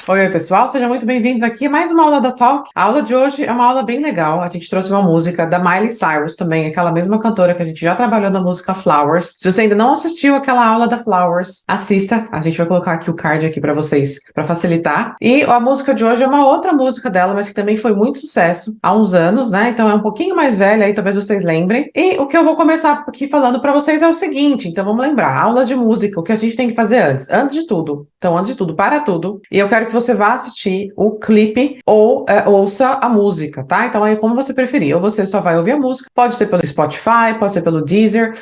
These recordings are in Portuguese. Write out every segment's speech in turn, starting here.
Oi, pessoal, sejam muito bem-vindos aqui a mais uma aula da Talk. A aula de hoje é uma aula bem legal. A gente trouxe uma música da Miley Cyrus também, aquela mesma cantora que a gente já trabalhou na música Flowers. Se você ainda não assistiu aquela aula da Flowers, assista. A gente vai colocar aqui o card aqui para vocês, para facilitar. E a música de hoje é uma outra música dela, mas que também foi muito sucesso há uns anos, né? Então é um pouquinho mais velha aí, talvez vocês lembrem. E o que eu vou começar aqui falando para vocês é o seguinte, então vamos lembrar, aulas de música, o que a gente tem que fazer antes? Antes de tudo, para tudo. E eu quero que você vá assistir o clipe ou ouça a música, tá? Então aí como você preferir, ou você só vai ouvir a música, pode ser pelo Spotify, pode ser pelo Deezer,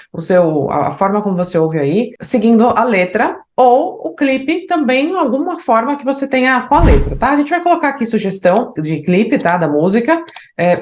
a forma como você ouve aí, seguindo a letra, ou o clipe também, alguma forma que você tenha com a letra, tá? A gente vai colocar aqui sugestão de clipe, tá? Da música,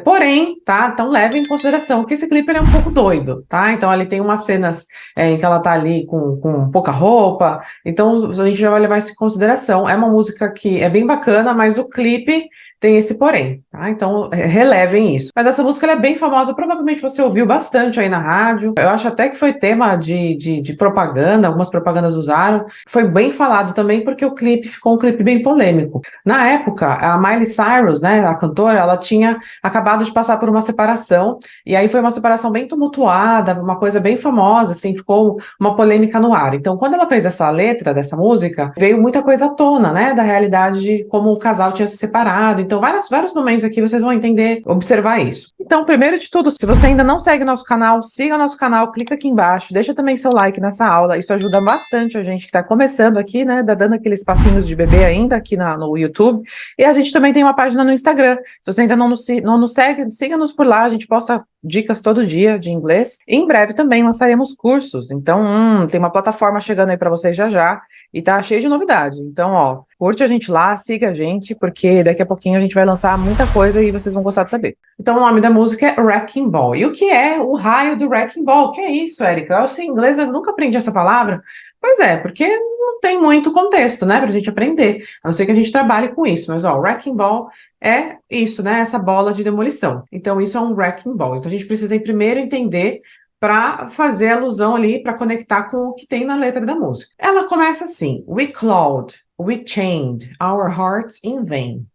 porém, tá? Então leve em consideração que esse clipe ele é um pouco doido, tá? Então ele tem umas cenas em que ela tá ali com pouca roupa, então a gente já vai levar isso em consideração. É uma música que é bem bacana, mas o clipe tem esse porém, tá? Então relevem isso. Mas essa música ela é bem famosa, provavelmente você ouviu bastante aí na rádio. Eu acho até que foi tema de propaganda, algumas propagandas usaram. Foi bem falado também porque o clipe ficou um clipe bem polêmico. Na época, a Miley Cyrus, né, a cantora, ela tinha acabado de passar por uma separação, e aí foi uma separação bem tumultuada, uma coisa bem famosa, assim, ficou uma polêmica no ar. Então, quando ela fez essa letra dessa música, veio muita coisa à tona, né, da realidade de como o casal tinha se separado. Então, vários momentos aqui vocês vão entender, observar isso. Então, primeiro de tudo, se você ainda não segue nosso canal, siga nosso canal, clica aqui embaixo, deixa também seu like nessa aula, isso ajuda bastante a gente que está começando aqui, né, dando aqueles passinhos de bebê ainda aqui no YouTube. E a gente também tem uma página no Instagram. Se você ainda não nos segue, siga-nos por lá, a gente posta dicas todo dia de inglês. E em breve também lançaremos cursos. Então, tem uma plataforma chegando aí para vocês já e tá cheio de novidade. Então, ó, curte a gente lá, siga a gente, porque daqui a pouquinho a gente vai lançar muita coisa e vocês vão gostar de saber. Então, o nome da música é Wrecking Ball. E o que é o raio do Wrecking Ball? Que é isso, Érica? Eu sei inglês, mas eu nunca aprendi essa palavra. Pois é, porque não tem muito contexto, né, pra gente aprender, a não ser que a gente trabalhe com isso. Mas, ó, Wrecking Ball é isso, né, essa bola de demolição. Então, isso é um Wrecking Ball. Então, a gente precisa primeiro entender para fazer alusão ali, para conectar com o que tem na letra da música. Ela começa assim: We clawed, we chained our hearts in vain.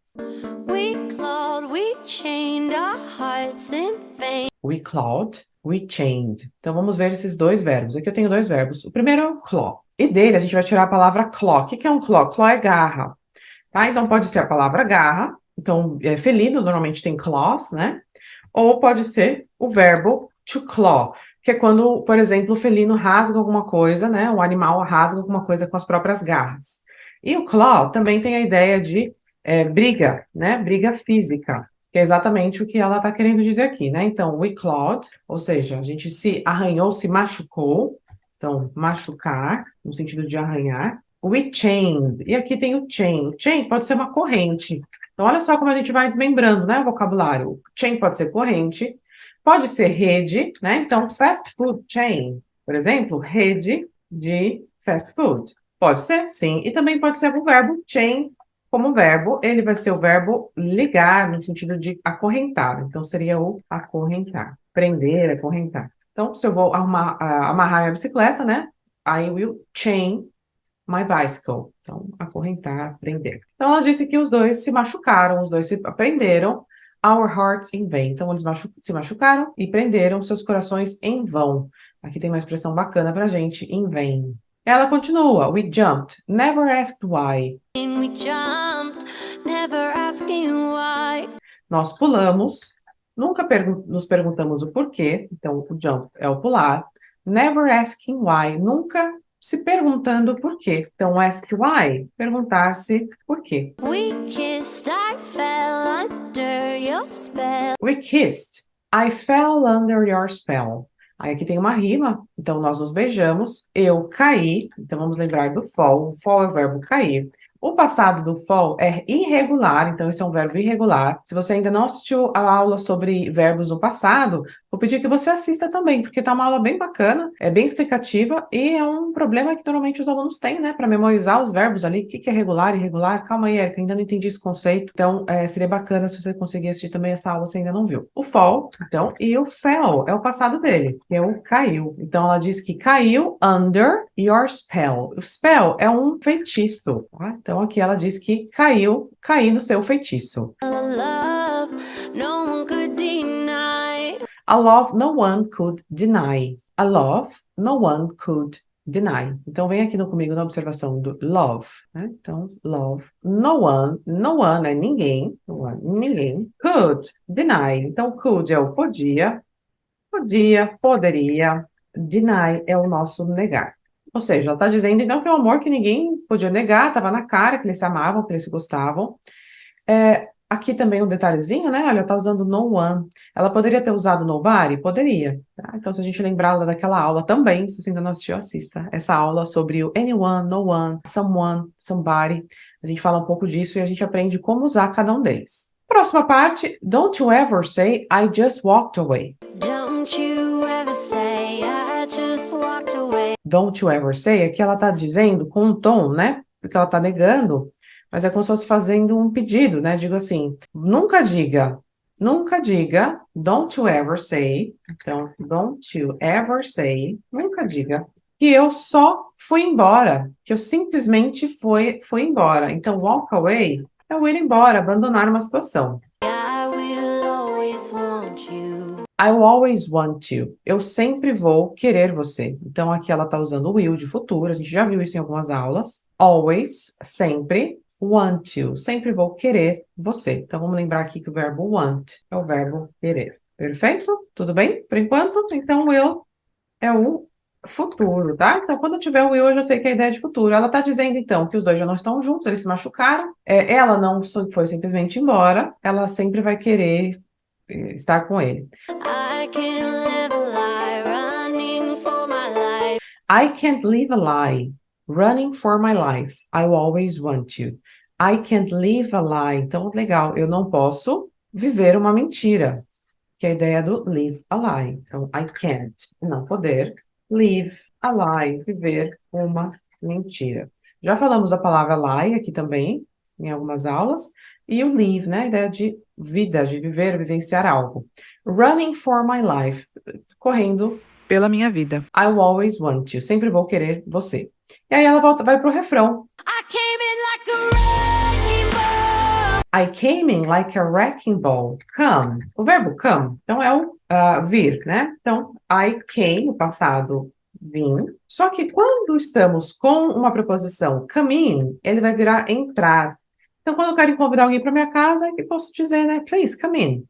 We clawed, we chained our hearts in vain. We clawed, we chained. Então vamos ver esses dois verbos. Aqui eu tenho dois verbos. O primeiro é o claw. E dele a gente vai tirar a palavra claw. O que é um claw? Claw é garra. Tá? Então pode ser a palavra garra. Então, felino normalmente tem claws, né? Ou pode ser o verbo to claw, que é quando, por exemplo, o felino rasga alguma coisa, né? O animal rasga alguma coisa com as próprias garras. E o claw também tem a ideia de briga, né? Briga física, que é exatamente o que ela está querendo dizer aqui, né? Então, we clawed, ou seja, a gente se arranhou, se machucou. Então, machucar, no sentido de arranhar. We chained, e aqui tem o chain. Chain pode ser uma corrente. Então, olha só como a gente vai desmembrando, né, o vocabulário. Chain pode ser corrente, pode ser rede, né? Então, fast food chain, por exemplo, rede de fast food. Pode ser, sim. E também pode ser o verbo chain como verbo. Ele vai ser o verbo ligar, no sentido de acorrentar. Então, seria o acorrentar. Prender, acorrentar. Então, se eu vou amarrar minha bicicleta, né? I will chain my bicycle. Então, acorrentar, prender. Então, ela disse que os dois se machucaram, os dois se prenderam. Our hearts in vain. Então, eles se machucaram e prenderam seus corações em vão. Aqui tem uma expressão bacana pra gente, in vain. Ela continua. We jumped, never asked why. We jumped, never asking why. Nós pulamos, nunca nos perguntamos o porquê. Então, o jump é o pular. Never asking why, nunca se perguntando por quê. Então, ask why, perguntar-se por quê. We kissed, I fell under your spell. We kissed, I fell under your spell. Aí aqui tem uma rima, então nós nos beijamos, eu caí, então vamos lembrar do fall. O fall é o verbo cair. O passado do fall é irregular, então esse é um verbo irregular. Se você ainda não assistiu a aula sobre verbos no passado, vou pedir que você assista também, porque tá uma aula bem bacana, é bem explicativa e é um problema que normalmente os alunos têm, né, para memorizar os verbos ali. O que é regular, irregular? Calma aí, Erika, ainda não entendi esse conceito. Então, seria bacana se você conseguir assistir também essa aula se ainda não viu. O fall, então, e o fell é o passado dele, que é o caiu. Então, ela diz que caiu under your spell. O spell é um feitiço, tá? Então, aqui ela diz que caí no seu feitiço. love no one could deny. A love no one could deny. A love no one could deny. Então, vem aqui comigo na observação do love, né? Então, love, no one é ninguém, ninguém, could deny. Então, could é o podia, poderia, deny é o nosso negar. Ou seja, ela está dizendo então que é um amor que ninguém podia negar, estava na cara que eles se amavam, que eles se gostavam. Aqui também um detalhezinho, né? Olha, tá usando no one. Ela poderia ter usado nobody? Poderia. Tá? Então, se a gente lembrar daquela aula também, se você ainda não assistiu, assista. Essa aula sobre o anyone, no one, someone, somebody. A gente fala um pouco disso e a gente aprende como usar cada um deles. Próxima parte. Don't you ever say, I just walked away. Don't you ever say I just walked away. Don't you ever say, aqui ela tá dizendo com um tom, né? Porque ela tá negando, mas é como se fosse fazendo um pedido, né? Digo assim, nunca diga, don't you ever say, então, don't you ever say, nunca diga, que eu só fui embora, que eu simplesmente fui embora. Então, walk away é eu ir embora, abandonar uma situação. I will always want you. I will always want you. Eu sempre vou querer você. Então, aqui ela está usando o will de futuro. A gente já viu isso em algumas aulas. Always, sempre. Want you. Sempre vou querer você. Então, vamos lembrar aqui que o verbo want é o verbo querer. Perfeito? Tudo bem? Por enquanto? Então, will é o futuro, tá? Então, quando tiver o will, eu já sei que é a ideia de futuro. Ela está dizendo, então, que os dois já não estão juntos, eles se machucaram. Ela não foi simplesmente embora. Ela sempre vai querer estar com ele. I can't live a lie running for my life. I can't live a lie running for my life. I will always want you. I can't live a lie. Então, legal, eu não posso viver uma mentira, que é a ideia do live a lie. Então, I can't, não poder, live a lie, viver uma mentira. Já falamos da palavra lie aqui também, em algumas aulas, e o live, né, a ideia de vida, de viver, vivenciar algo. Running for my life, correndo pela minha vida. I will always want you, sempre vou querer você. E aí ela vai pro refrão. I came in like a wrecking ball. I came in like a wrecking ball. Come. O verbo come, então é o vir, né? Então, I came, no passado, vim. Só que quando estamos com uma preposição come in, ele vai virar entrar. Então, quando eu quero convidar alguém para minha casa, eu posso dizer, né? Please, come in.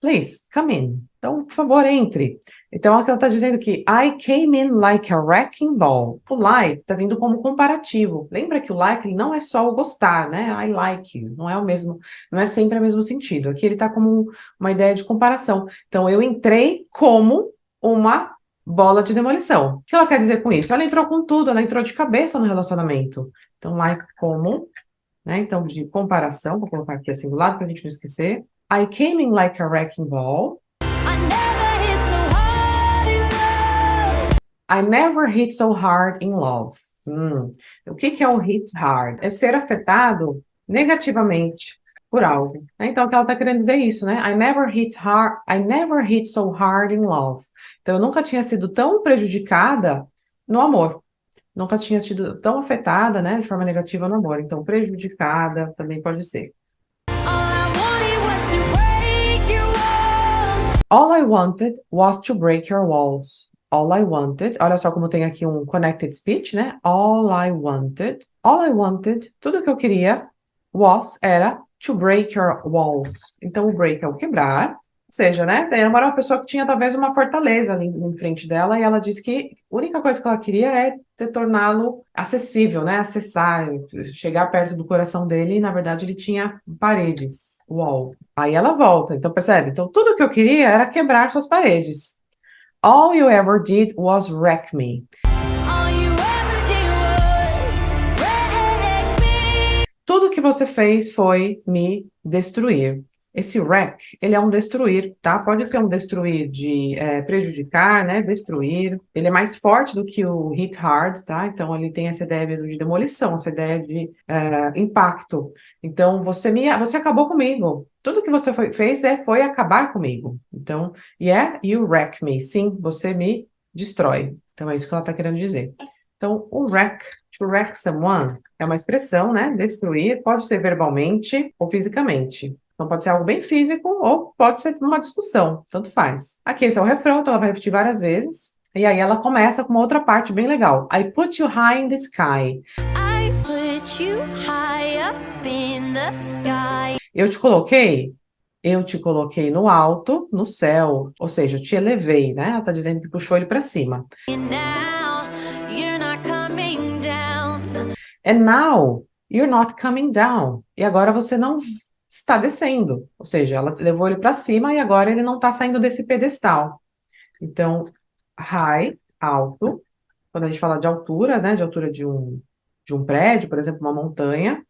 Please, come in. Então, por favor, entre. Então, aqui ela está dizendo que I came in like a wrecking ball. O like está vindo como comparativo. Lembra que o like ele não é só o gostar, né? I like you. Não é o mesmo, não é sempre o mesmo sentido. Aqui ele está como uma ideia de comparação. Então, eu entrei como uma bola de demolição. O que ela quer dizer com isso? Ela entrou com tudo, ela entrou de cabeça no relacionamento. Então, like como, né? Então, de comparação, vou colocar aqui assim do lado para a gente não esquecer. I came in like a wrecking ball. I never hit so hard in love. I never hit so hard in love. O que é o hit hard? É ser afetado negativamente por algo. Então, o que ela está querendo dizer é isso, né? I never hit so hard in love. Então, eu nunca tinha sido tão prejudicada no amor. Nunca tinha sido tão afetada, né, de forma negativa no amor. Então, prejudicada também pode ser. All I wanted was to break your walls. All I wanted was to break your walls. All I wanted, olha só como tem aqui um connected speech, né? All I wanted, tudo que eu queria era to break your walls. Então, o break é o quebrar, ou seja, né? Ela era uma pessoa que tinha talvez uma fortaleza ali em frente dela e ela disse que a única coisa que ela queria é torná-lo acessível, né? Acessar, chegar perto do coração dele e, na verdade, ele tinha paredes, wall. Aí ela volta, então percebe? Então, tudo que eu queria era quebrar suas paredes. All you ever did was wreck me. All you ever did was wreck me. Tudo que você fez foi me destruir. Esse wreck, ele é um destruir, tá? Pode ser um destruir de prejudicar, né? Destruir. Ele é mais forte do que o hit hard, tá? Então, ele tem essa ideia mesmo de demolição, essa ideia de impacto. Então, você acabou comigo. Tudo que você fez foi acabar comigo. Então, you wreck me. Sim, você me destrói. Então, é isso que ela está querendo dizer. Então, o wreck, to wreck someone, é uma expressão, né? Destruir, pode ser verbalmente ou fisicamente. Então, pode ser algo bem físico ou pode ser uma discussão, tanto faz. Aqui, esse é o refrão, então ela vai repetir várias vezes. E aí ela começa com uma outra parte bem legal. I put you high in the sky. I put you high up in the sky. Eu te coloquei no alto, no céu, ou seja, eu te elevei, né? Ela tá dizendo que puxou ele para cima. And now you're not coming down. And now you're not coming down. E agora você não está descendo. Ou seja, ela levou ele para cima e agora ele não está saindo desse pedestal. Então, high, alto. Quando a gente fala de altura, né? De altura de um prédio, por exemplo, uma montanha.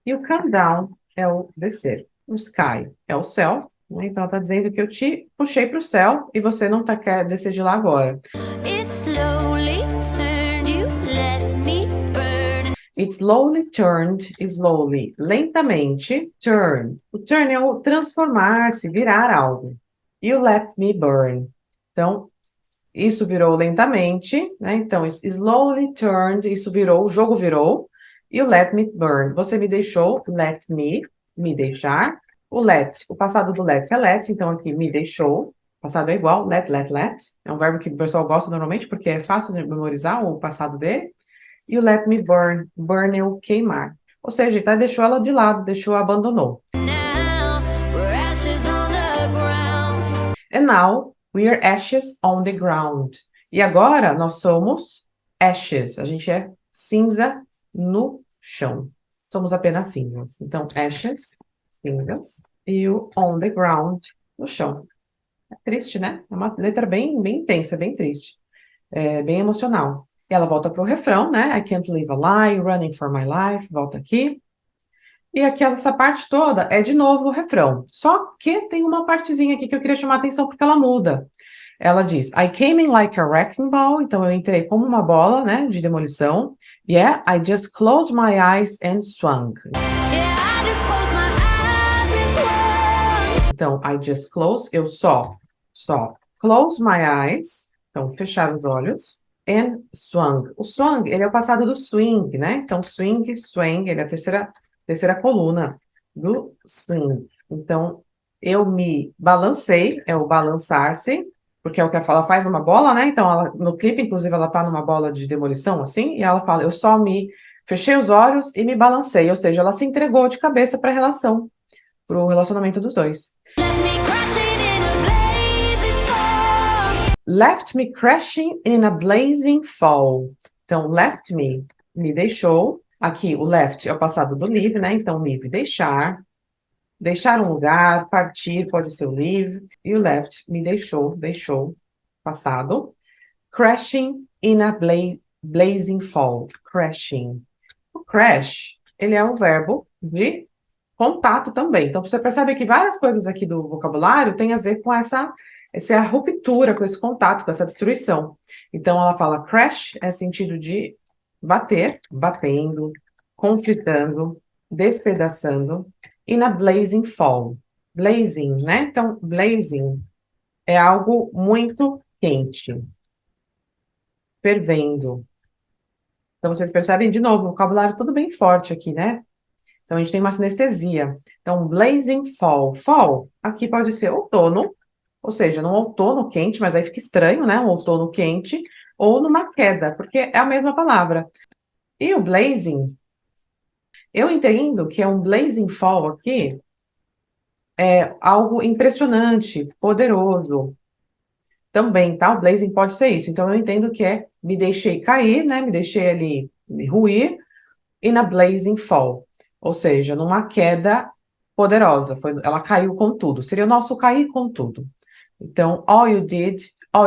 E o come down é o descer. O sky é o céu. Né? Então, ela está dizendo que eu te puxei para o céu e você não quer descer de lá agora. It slowly turned, you let me burn. It slowly turned, slowly, lentamente, turn. O turn é o transformar-se, virar algo. You let me burn. Então, isso virou lentamente, né? Então, slowly turned, isso virou, o jogo virou. You let me burn. Você me deixou, let me deixar. O let, o passado do let é let, então aqui me deixou. O passado é igual, let. É um verbo que o pessoal gosta normalmente, porque é fácil de memorizar o passado dele. You let me burn. Burn é o queimar. Ou seja, então deixou ela de lado, abandonou. Now we're ashes on the ground. And now we are ashes on the ground. E agora nós somos ashes. A gente é cinza no chão. Somos apenas cinzas. Então, ashes, cinzas, e o on the ground, no chão. É triste, né? É uma letra bem intensa, bem triste. É bem emocional. E ela volta para o refrão, né? I can't live a lie, running for my life. Volta aqui. E aqui, essa parte toda é de novo o refrão. Só que tem uma partezinha aqui que eu queria chamar a atenção porque ela muda. Ela diz, I came in like a wrecking ball. Então, eu entrei como uma bola, né? De demolição. Yeah, I just closed my eyes and swung. Yeah, I just closed my eyes and swung. Então, I just closed, eu só close my eyes. Então, fechar os olhos. And swung. O swung, ele é o passado do swing, né? Então, swing, swing, ele é a terceira coluna do swing. Então, eu me balancei, é o balançar-se, porque é o que ela faz uma bola, né? Então, no clipe, inclusive, ela tá numa bola de demolição, assim, e ela fala, eu só me fechei os olhos e me balancei, ou seja, ela se entregou de cabeça para o relacionamento dos dois. Left me crashing in a blazing fall. Left me crashing in a blazing fall. Então, left me deixou. Aqui, o left é o passado do leave, né? Então, leave, deixar. Deixar um lugar, partir, pode ser o leave. E o left me deixou, passado. Crashing in a blazing fall. Crashing. O crash, ele é um verbo de contato também. Então, você percebe que várias coisas aqui do vocabulário têm a ver com essa ruptura, com esse contato, com essa destruição. Então, ela fala crash é sentido de bater, batendo, conflitando, despedaçando, e na blazing fall. Blazing, né? Então, blazing é algo muito quente, fervendo. Então, vocês percebem, de novo, o vocabulário todo bem forte aqui, né? Então, a gente tem uma sinestesia. Então, blazing fall. Fall, aqui pode ser outono, ou seja, num outono quente, mas aí fica estranho, né? Um outono quente, ou numa queda, porque é a mesma palavra. E o blazing, eu entendo que é um blazing fall aqui, é algo impressionante, poderoso. Também, tá? O blazing pode ser isso. Então, eu entendo que é me deixei cair, né? Me deixei ali me ruir, in a blazing fall. Ou seja, numa queda poderosa. Ela caiu com tudo. Seria o nosso cair com tudo. Então, all you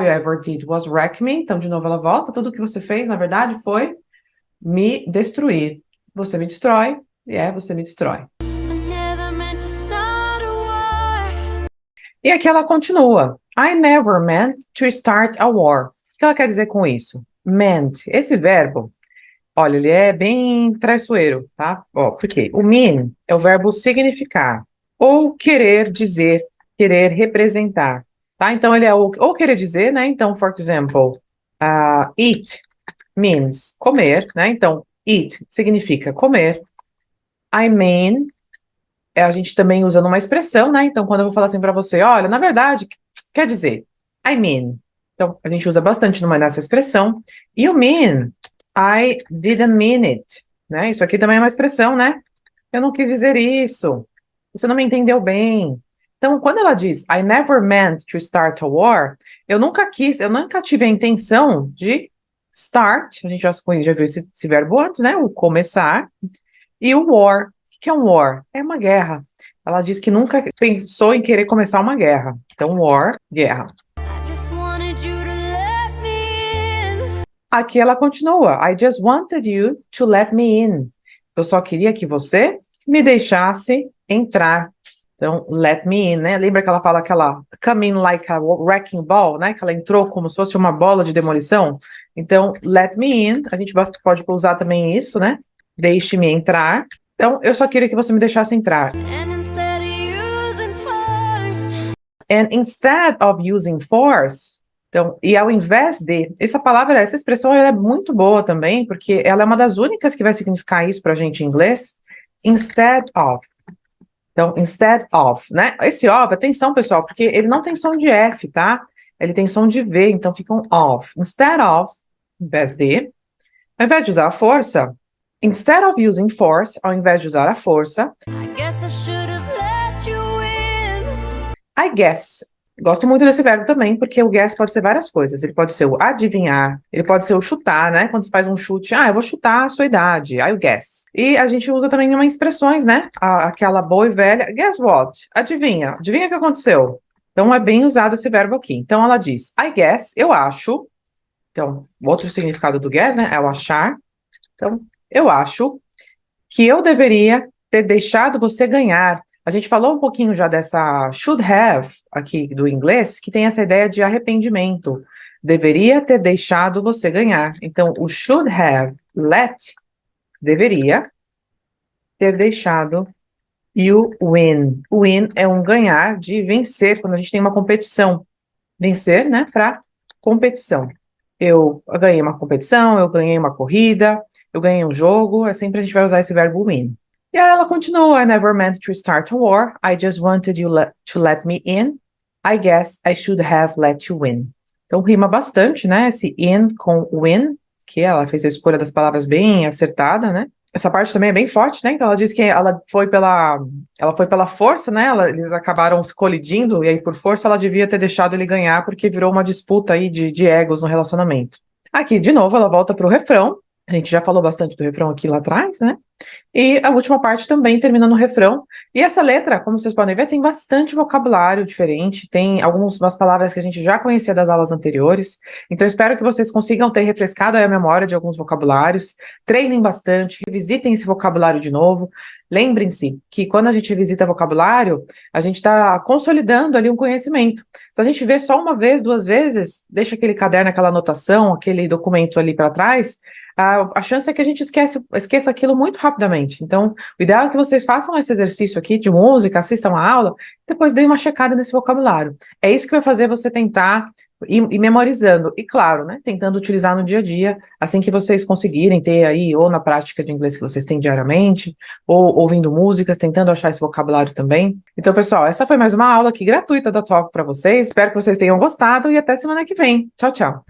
ever did was wreck me. Então, de novo, ela volta. Tudo que você fez, na verdade, foi me destruir. Você me destrói, você me destrói. E aqui ela continua. I never meant to start a war. O que ela quer dizer com isso? Meant. Esse verbo, olha, ele é bem traiçoeiro, tá? Ó, por quê? O mean é o verbo significar, ou querer dizer, querer representar, tá? Então, ele é ou querer dizer, né? Então, for example, eat means comer, né? Então, eat significa comer. I mean, a gente também usa numa expressão, né? Então, quando eu vou falar assim para você, olha, na verdade, quer dizer, I mean. Então, a gente usa bastante nessa expressão. You mean, I didn't mean it, né? Isso aqui também é uma expressão, né? Eu não quis dizer isso. Você não me entendeu bem. Então, quando ela diz I never meant to start a war, eu nunca tive a intenção de start, a gente já viu esse verbo antes, né? O começar. E o war. O que é um war? É uma guerra. Ela diz que nunca pensou em querer começar uma guerra. Então, war, guerra. I just wanted you to let me in. Aqui ela continua. I just wanted you to let me in. Eu só queria que você me deixasse entrar. Então, let me in, né? Lembra que ela fala aquela come in like a wrecking ball, né? Que ela entrou como se fosse uma bola de demolição. Então, let me in, a gente pode usar também isso, né? Deixe-me entrar. Então, eu só queria que você me deixasse entrar. And instead of using force, And instead of using force, então, e ao invés de, essa expressão ela é muito boa também, porque ela é uma das únicas que vai significar isso pra gente em inglês. Instead of. Então, instead of, né? Esse of, atenção, pessoal, porque ele não tem som de F, tá? Ele tem som de V, então fica um of. Instead of, ao invés de usar a força, instead of using force, ao invés de usar a força, I guess I should have let you in. I guess. Gosto muito desse verbo também, porque o guess pode ser várias coisas. Ele pode ser o adivinhar, ele pode ser o chutar, né? Quando você faz um chute, eu vou chutar a sua idade, I guess. E a gente usa também em umas expressões, né? Aquela boa e velha, guess what? Adivinha o que aconteceu? Então é bem usado esse verbo aqui. Então ela diz, I guess, eu acho. Então, outro significado do guess, né? É o achar. Então, eu acho que eu deveria ter deixado você ganhar. A gente falou um pouquinho já dessa should have aqui do inglês, que tem essa ideia de arrependimento. Deveria ter deixado você ganhar. Então, o should have let deveria ter deixado you win. Win é um ganhar de vencer, quando a gente tem uma competição. Vencer, né, para competição. Eu ganhei uma competição, eu ganhei uma corrida, eu ganhei um jogo, sempre a gente vai usar esse verbo win. E aí ela continua, I never meant to start a war, I just wanted you to let me in, I guess I should have let you win. Então rima bastante, né, esse in com win, que ela fez a escolha das palavras bem acertada, né. Essa parte também é bem forte, né, então ela diz que ela foi pela força, né, eles acabaram se colidindo, e aí por força ela devia ter deixado ele ganhar, porque virou uma disputa aí de egos no relacionamento. Aqui, de novo, ela volta pro refrão, a gente já falou bastante do refrão aqui lá atrás, né, e a última parte também termina no refrão. E essa letra, como vocês podem ver, tem bastante vocabulário diferente, tem algumas palavras que a gente já conhecia das aulas anteriores. Então, espero que vocês consigam ter refrescado aí a memória de alguns vocabulários. Treinem bastante, revisitem esse vocabulário de novo. Lembrem-se que quando a gente revisita vocabulário, a gente está consolidando ali um conhecimento. Se a gente vê só uma vez, duas vezes, deixa aquele caderno, aquela anotação, aquele documento ali para trás, a chance é que a gente esqueça aquilo muito rapidamente. Então, o ideal é que vocês façam esse exercício aqui de música, assistam a aula, depois deem uma checada nesse vocabulário. É isso que vai fazer você tentar ir memorizando. E claro, né, tentando utilizar no dia a dia, assim que vocês conseguirem ter aí, ou na prática de inglês que vocês têm diariamente, ou ouvindo músicas, tentando achar esse vocabulário também. Então, pessoal, essa foi mais uma aula aqui gratuita da Talk para vocês. Espero que vocês tenham gostado e até semana que vem. Tchau, tchau.